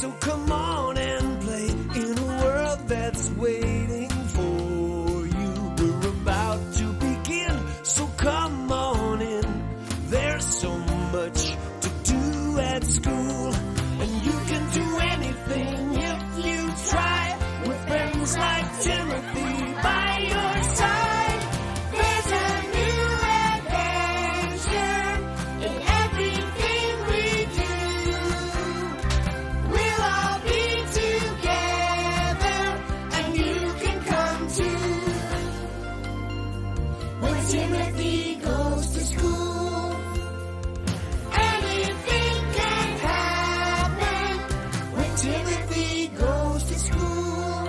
So come on and play in a world that's waiting for you. We're about to begin, so come on in. There's so much to do at school, and you can do anything if you try, with friends like Timothy by your side. There's a new adventure in everything we do. We'll all be together, and you can come too. When Timothy goes to school, anything can happen. When Timothy goes to school.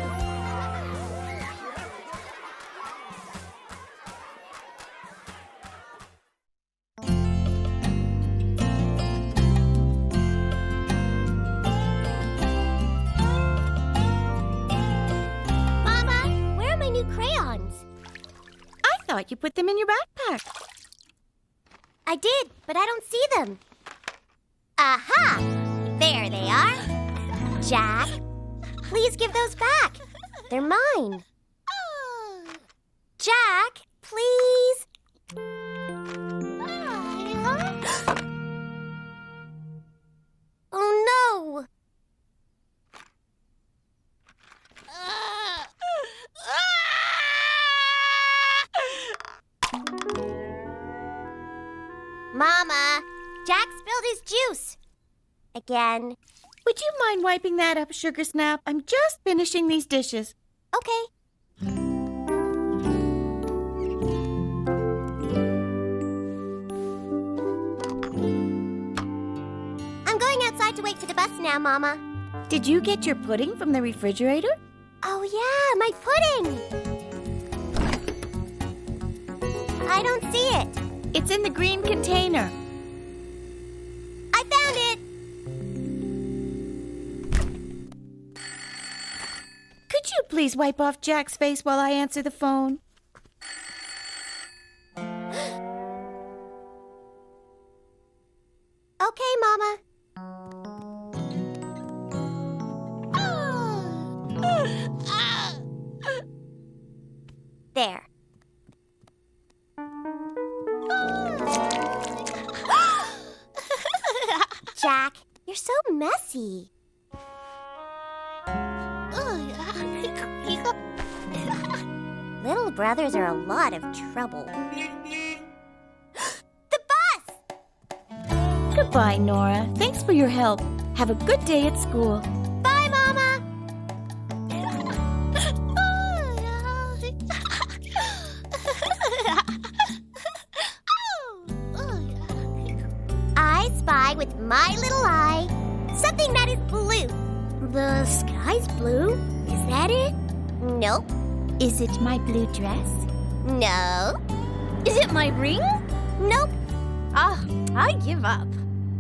Mama, where are my new crayons? I thought you put them in your backpack. I did, but I don't see them. Aha! There they are. Jack, please give those back. They're mine. Jack, please. Oh no! Mama, Jack spilled his juice. Again. Would you mind wiping that up, Sugar Snap? I'm just finishing these dishes. Okay. I'm going outside to wait for the bus now, Mama. Did you get your pudding from the refrigerator? Oh, yeah, my pudding. I don't see it. It's in the green container. I found it. Could you please wipe off Jack's face while I answer the phone? Okay, Mama. There. Jack, you're so messy. Little brothers are a lot of trouble. The bus! Goodbye, Nora. Thanks for your help. Have a good day at school. Bye, Mama! I spy with my little eye something that is blue. The sky's blue? Is that it? Nope. Is it my blue dress? No. Is it my ring? Nope. Ah, I give up.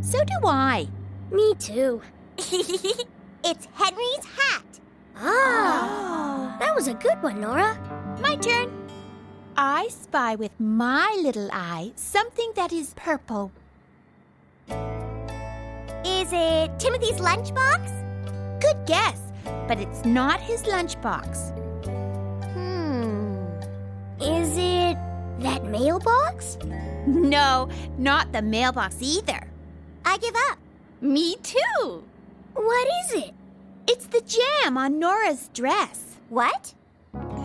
So do I. Me too. It's Henry's hat. Ah, that was a good one, Nora. My turn. I spy with my little eye something that is purple. Is it Timothy's lunchbox? Good guess, but it's not his lunchbox. Is it that mailbox? No, not the mailbox either. I give up. Me too. What is it? It's the jam on Nora's dress. What?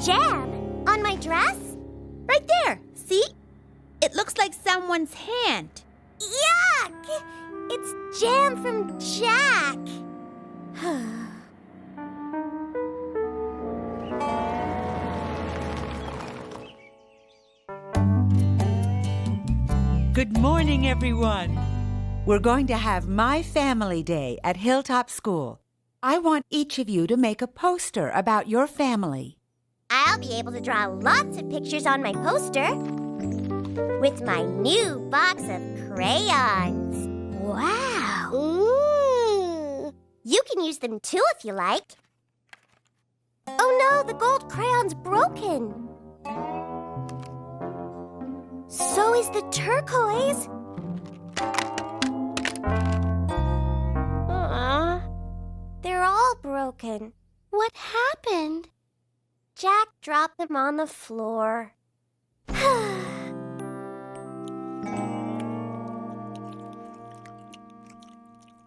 Jam? On my dress? Right there. See? It looks like someone's hand. Yuck! It's jam from Jack. Good morning, everyone. We're going to have My Family Day at Hilltop School. I want each of you to make a poster about your family. I'll be able to draw lots of pictures on my poster with my new box of crayons. Wow! Ooh. You can use them too if you like. Oh no, the gold crayon's broken. So is the turquoise. broken. What happened? Jack dropped them on the floor.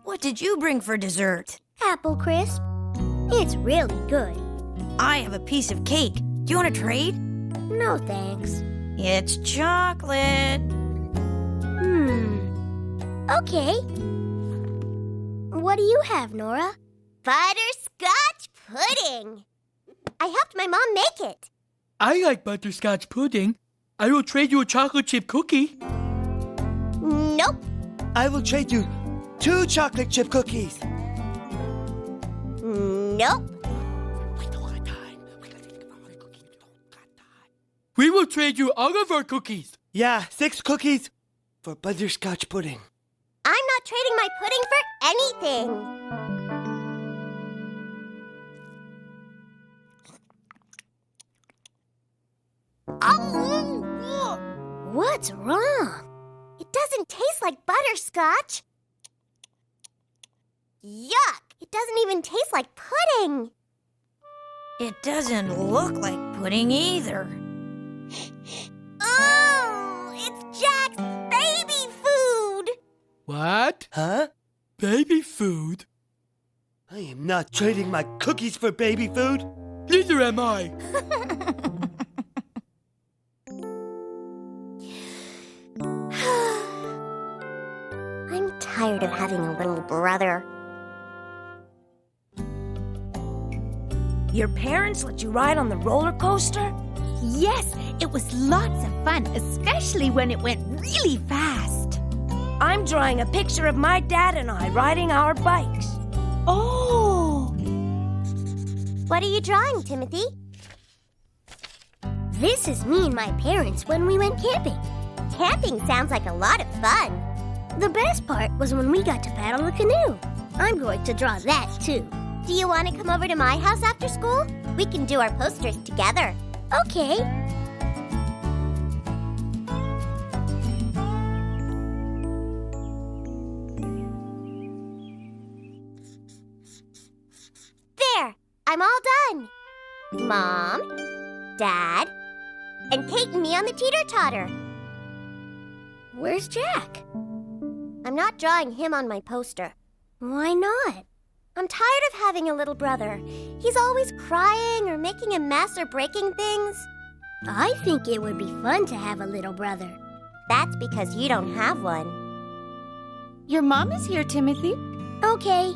What did you bring for dessert? Apple crisp. It's really good. I have a piece of cake. Do you want to trade? No thanks. It's chocolate. Okay. What do you have, Nora? Butterscotch pudding. I helped my mom make it. I like butterscotch pudding. I will trade you a chocolate chip cookie. Nope. I will trade you 2 chocolate chip cookies. Nope. We will trade you all of our cookies. Yeah, 6 cookies for butterscotch pudding. I'm not trading my pudding for anything. What's wrong? It doesn't taste like butterscotch. Yuck! It doesn't even taste like pudding. It doesn't look like pudding either. Oh, it's Jack's baby food. What? Huh? Baby food? I am not trading my cookies for baby food. Neither am I. I'm tired of having a little brother. Your parents let you ride on the roller coaster? Yes, it was lots of fun, especially when it went really fast. I'm drawing a picture of my dad and I riding our bikes. Oh! What are you drawing, Timothy? This is me and my parents when we went camping. Camping sounds like a lot of fun. The best part was when we got to paddle the canoe. I'm going to draw that too. Do you want to come over to my house after school? We can do our posters together. Okay. There, I'm all done. Mom, Dad, and Kate and me on the teeter-totter. Where's Jack? I'm not drawing him on my poster. Why not? I'm tired of having a little brother. He's always crying or making a mess or breaking things. I think it would be fun to have a little brother. That's because you don't have one. Your mom is here, Timothy. Okay.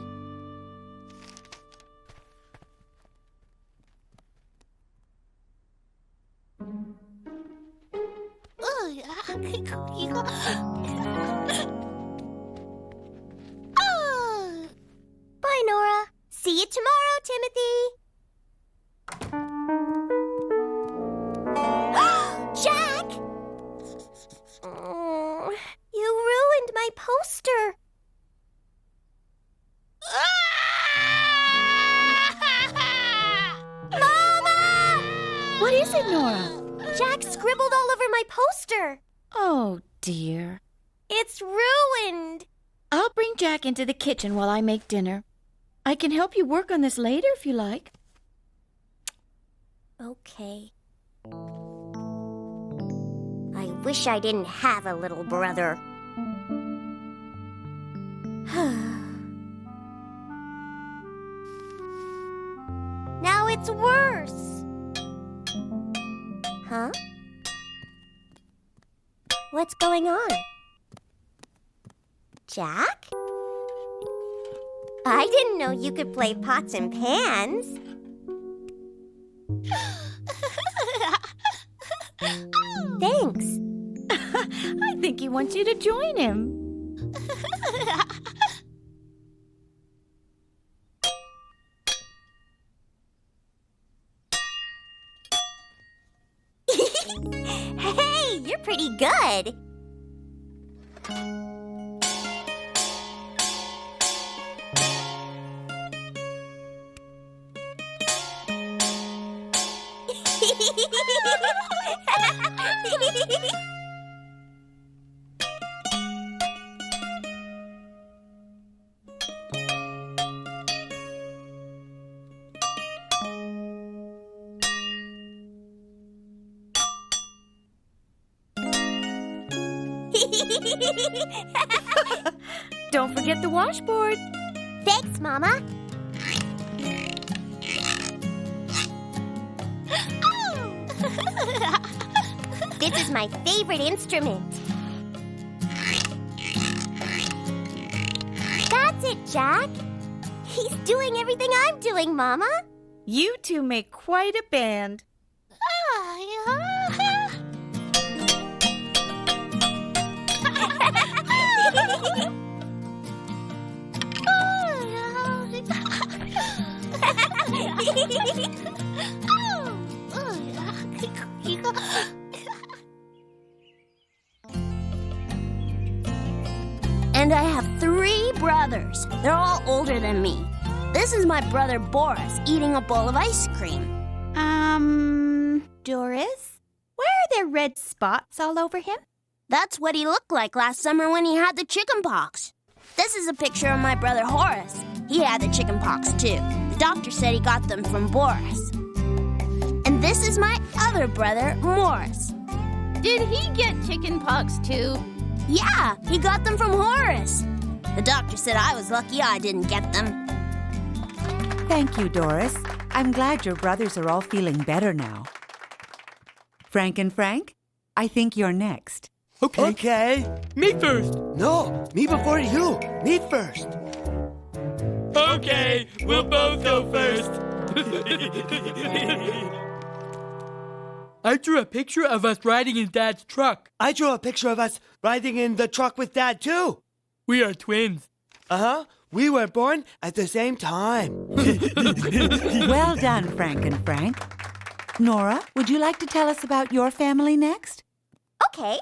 Bye, Nora. See you tomorrow, Timothy. Jack! Oh, you ruined my poster. Mama! What is it, Nora? Jack scribbled all over my poster. Oh, dear. It's ruined. I'll bring Jack into the kitchen while I make dinner. I can help you work on this later if you like. Okay. I wish I didn't have a little brother. Now it's worse. Huh? What's going on? Jack? I didn't know you could play pots and pans. Thanks. I think he wants you to join him. Hey, you're pretty good. Don't forget the washboard. Thanks, Mama. This is my favorite instrument. That's it, Jack. He's doing everything I'm doing, Mama. You two make quite a band. And I have 3 brothers. They're all older than me. This is my brother Boris eating a bowl of ice cream. Doris? Why are there red spots all over him? That's what he looked like last summer when he had the chicken pox. This is a picture of my brother Horace. He had the chicken pox too. The doctor said he got them from Boris. And this is my other brother, Morris. Did he get chicken pox too? Yeah, he got them from Horace. The doctor said I was lucky I didn't get them. Thank you, Doris. I'm glad your brothers are all feeling better now. Frank and Frank, I think you're next. Okay. Okay. Me first. No, me before you. Me first. Okay, we'll both go first. I drew a picture of us riding in Dad's truck. I drew a picture of us riding in the truck with Dad, too. We are twins. Uh-huh. We were born at the same time. Well done, Frank and Frank. Nora, would you like to tell us about your family next? Okay.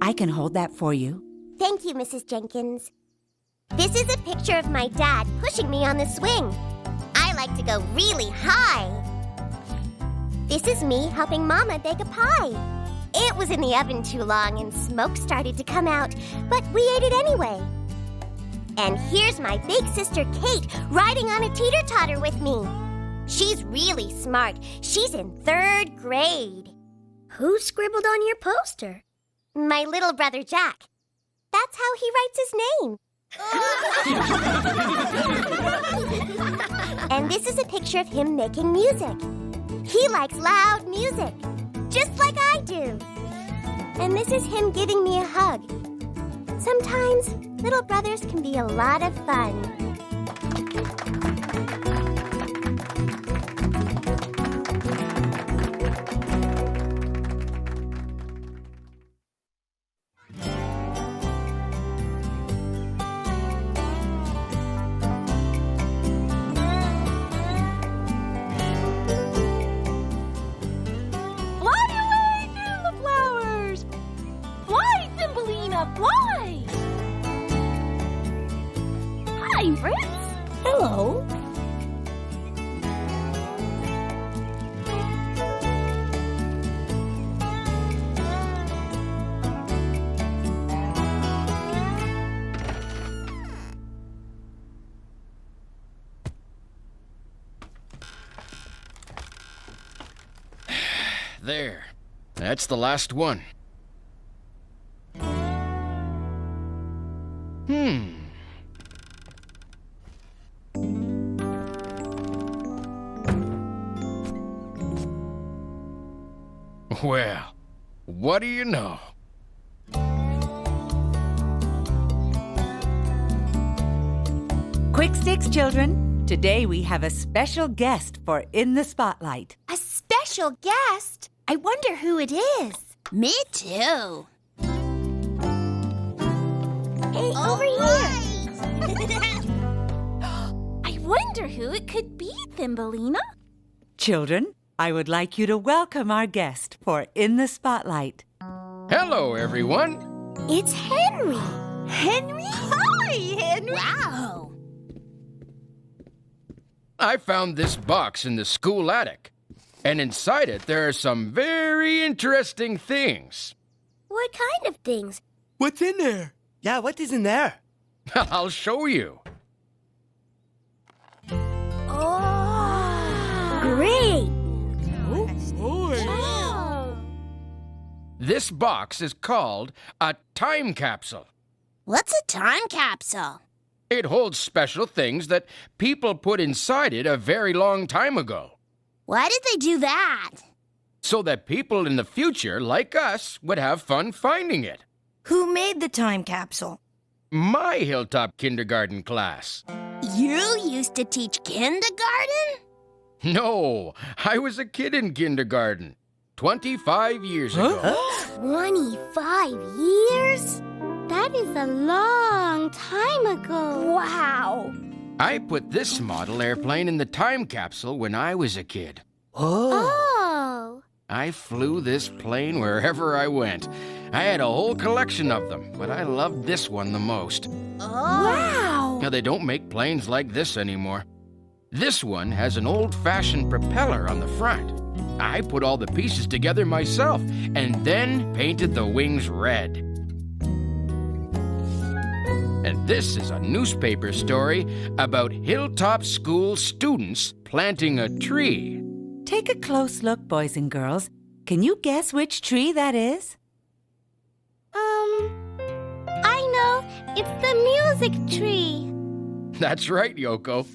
I can hold that for you. Thank you, Mrs. Jenkins. This is a picture of my dad pushing me on the swing. I like to go really high. This is me helping Mama bake a pie. It was in the oven too long and smoke started to come out, but we ate it anyway. And here's my big sister Kate riding on a teeter-totter with me. She's really smart. She's in 3rd grade. Who scribbled on your poster? My little brother Jack. That's how he writes his name. And this is a picture of him making music. He likes loud music, just like I do. And this is him giving me a hug. Sometimes little brothers can be a lot of fun. Why? Hi, friends. Hello. There. That's the last one. Well, what do you know? Quick sticks, children. Today we have a special guest for In the Spotlight. A special guest? I wonder who it is. Me too. Hey, over here. I wonder who it could be, Thumbelina. Children, I would like you to welcome our guest for In the Spotlight. Hello, everyone. It's Henry. Henry? Hi, Henry. Wow. I found this box in the school attic. And inside it, there are some very interesting things. What kind of things? What's in there? Yeah, what is in there? I'll show you. Oh, great. Oh, boy. Wow. This box is called a time capsule. What's a time capsule? It holds special things that people put inside it a very long time ago. Why did they do that? So that people in the future, like us, would have fun finding it. Who made the time capsule? My Hilltop kindergarten class. You used to teach kindergarten? No, I was a kid in kindergarten 25 years ago. 25 years? That is a long time ago. Wow. I put this model airplane in the time capsule when I was a kid. Oh. I flew this plane wherever I went. I had a whole collection of them, but I loved this one the most. Wow. Now, they don't make planes like this anymore. This one has an old-fashioned propeller on the front. I put all the pieces together myself and then painted the wings red. And this is a newspaper story about Hilltop School students planting a tree. Take a close look, boys and girls. Can you guess which tree that is? I know. It's the music tree. That's right, Yoko.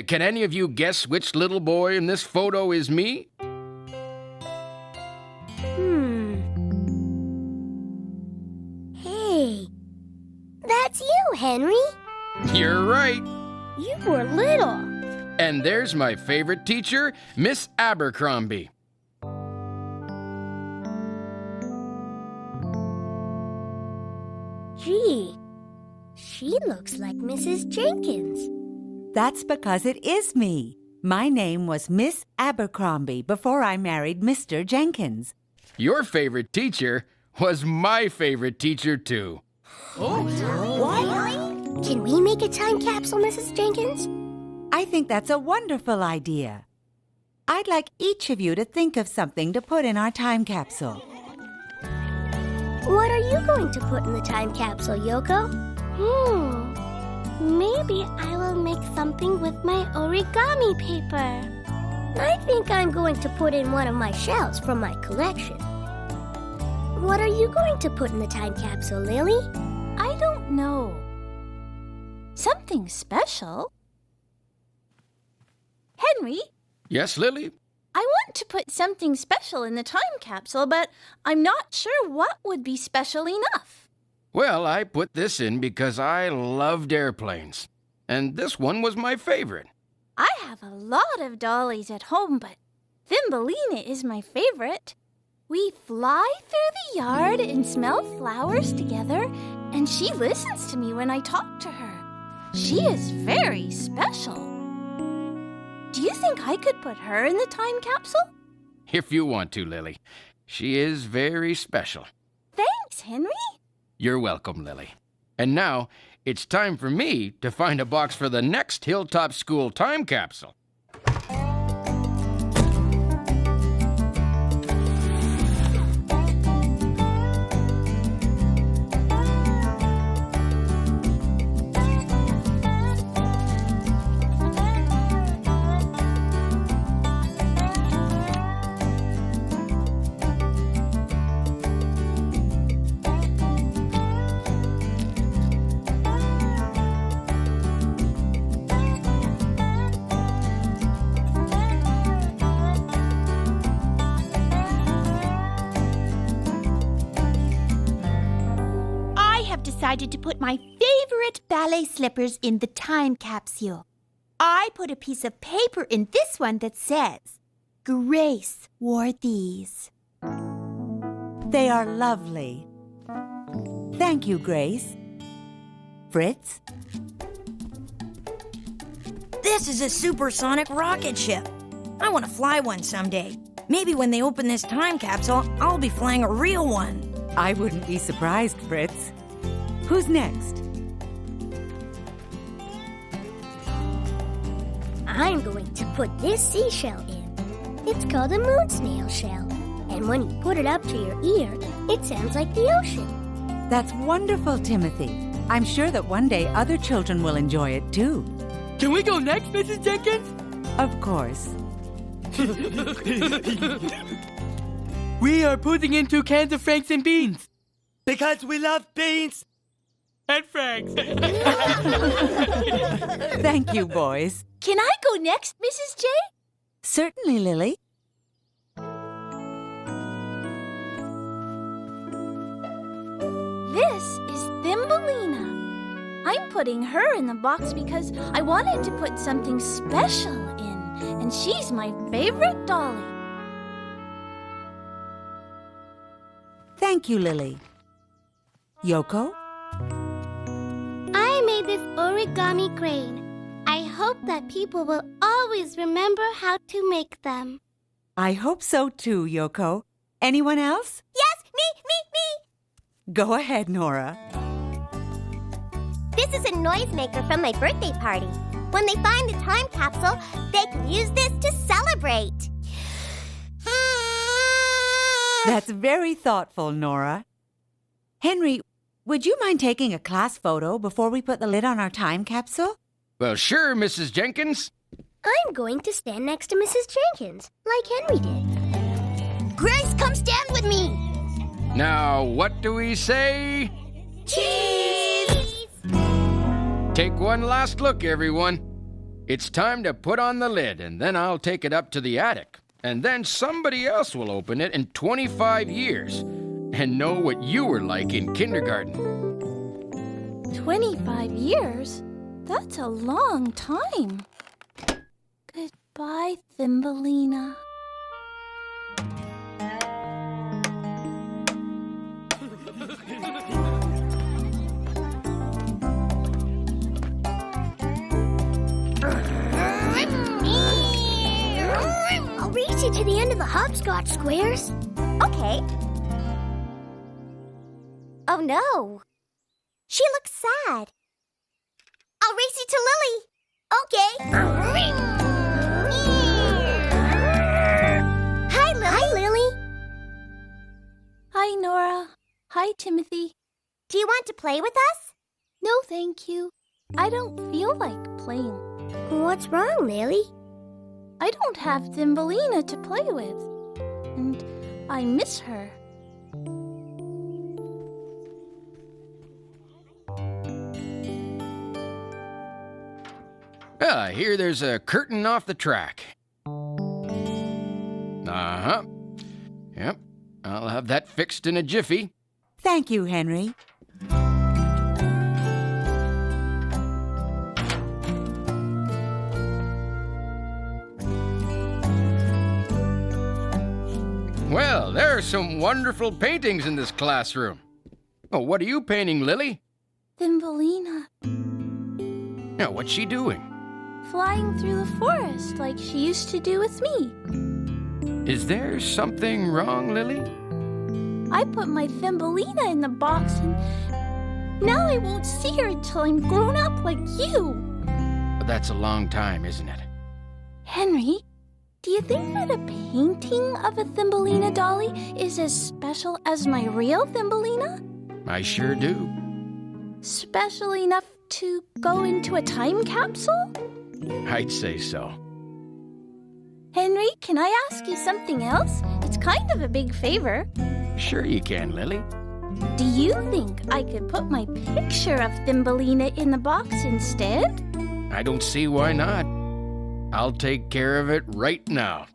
Can any of you guess which little boy in this photo is me? Hey, that's you, Henry. You're right. You were little. And there's my favorite teacher, Miss Abercrombie. Gee, she looks like Mrs. Jenkins. That's because it is me. My name was Miss Abercrombie before I married Mr. Jenkins. Your favorite teacher was my favorite teacher, too. What? Can we make a time capsule, Mrs. Jenkins? I think that's a wonderful idea. I'd like each of you to think of something to put in our time capsule. What are you going to put in the time capsule, Yoko? Maybe I will make something with my origami paper. I think I'm going to put in one of my shells from my collection. What are you going to put in the time capsule, Lily? I don't know. Something special. Henry, Yes, Lily? I want to put something special in the time capsule, but I'm not sure what would be special enough. Well, I put this in because I loved airplanes. And this one was my favorite. I have a lot of dollies at home, but Thumbelina is my favorite. We fly through the yard and smell flowers together, and she listens to me when I talk to her. She is very special. Do you think I could put her in the time capsule? If you want to, Lily. She is very special. Thanks, Henry. You're welcome, Lily. And now, it's time for me to find a box for the next Hilltop School time capsule. Decided to put my favorite ballet slippers in the time capsule. I put a piece of paper in this one that says, Grace wore these. They are lovely. Thank you, Grace. Fritz? This is a supersonic rocket ship. I want to fly one someday. Maybe when they open this time capsule, I'll be flying a real one. I wouldn't be surprised, Fritz. Who's next? I'm going to put this seashell in. It's called a moon snail shell. And when you put it up to your ear, it sounds like the ocean. That's wonderful, Timothy. I'm sure that one day other children will enjoy it, too. Can we go next, Mrs. Jenkins? Of course. We are putting in 2 cans of Franks and beans. Because we love beans. And Franks. Thank you, boys. Can I go next, Mrs. J? Certainly, Lily. This is Thumbelina. I'm putting her in the box because I wanted to put something special in, and she's my favorite dolly. Thank you, Lily. Yoko? I made this origami crane. I hope that people will always remember how to make them. I hope so too, Yoko. Anyone else? Yes, me! Go ahead, Nora. This is a noisemaker from my birthday party. When they find the time capsule, they can use this to celebrate. That's very thoughtful, Nora. Henry, would you mind taking a class photo before we put the lid on our time capsule? Well, sure, Mrs. Jenkins. I'm going to stand next to Mrs. Jenkins, like Henry did. Grace, come stand with me. Now, what do we say? Cheese! Take one last look, everyone. It's time to put on the lid, and then I'll take it up to the attic. And then somebody else will open it in 25 years and know what you were like in kindergarten. 25 years? That's a long time. Goodbye, Thumbelina. I'll race you to the end of the hopscotch squares. Okay. Oh no. She looks sad. I'll race you to Lily. Okay. Hi, Lily. Hi, Lily. Hi, Nora. Hi, Timothy. Do you want to play with us? No, thank you. I don't feel like playing. What's wrong, Lily? I don't have Thumbelina to play with. And I miss her. I hear there's a curtain off the track. Uh-huh. Yep, I'll have that fixed in a jiffy. Thank you, Henry. Well, there are some wonderful paintings in this classroom. Oh, what are you painting, Lily? Thumbelina, Now, what's she doing? flying through the forest like she used to do with me. Is there something wrong, Lily? I put my Thumbelina in the box and now I won't see her until I'm grown up like you. That's a long time, isn't it? Henry, do you think that a painting of a Thumbelina dolly is as special as my real Thumbelina? I sure do. Special enough to go into a time capsule? I'd say so. Henry, can I ask you something else? It's kind of a big favor. Sure you can, Lily. Do you think I could put my picture of Thumbelina in the box instead? I don't see why not. I'll take care of it right now.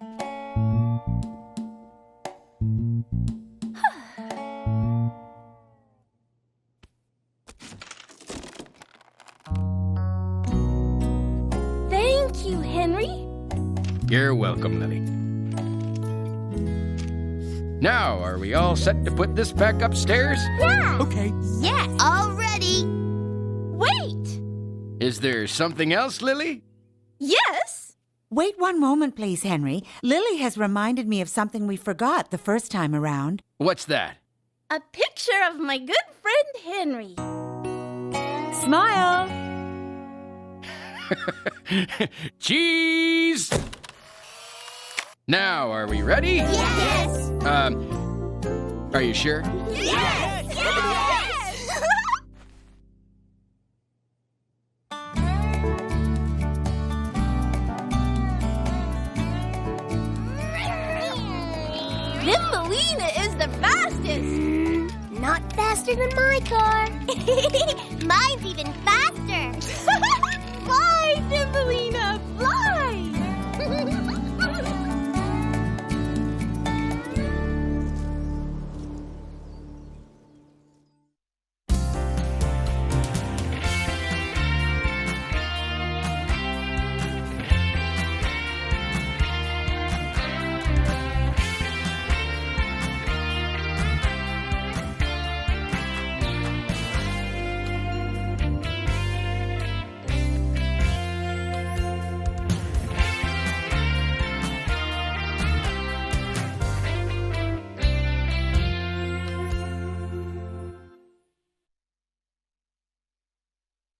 Thank you, Henry. You're welcome, Lily. Now, are we all set to put this back upstairs? Yeah. Okay. Yes. All ready. Wait! Is there something else, Lily? Yes! Wait one moment, please, Henry. Lily has reminded me of something we forgot the first time around. What's that? A picture of my good friend Henry. Smile! Cheese! Now, are we ready? Yes. Are you sure? Yes. Thumbelina! Thumbelina is the fastest. Not faster than my car. Mine's even faster. Fly, Thumbelina, fly!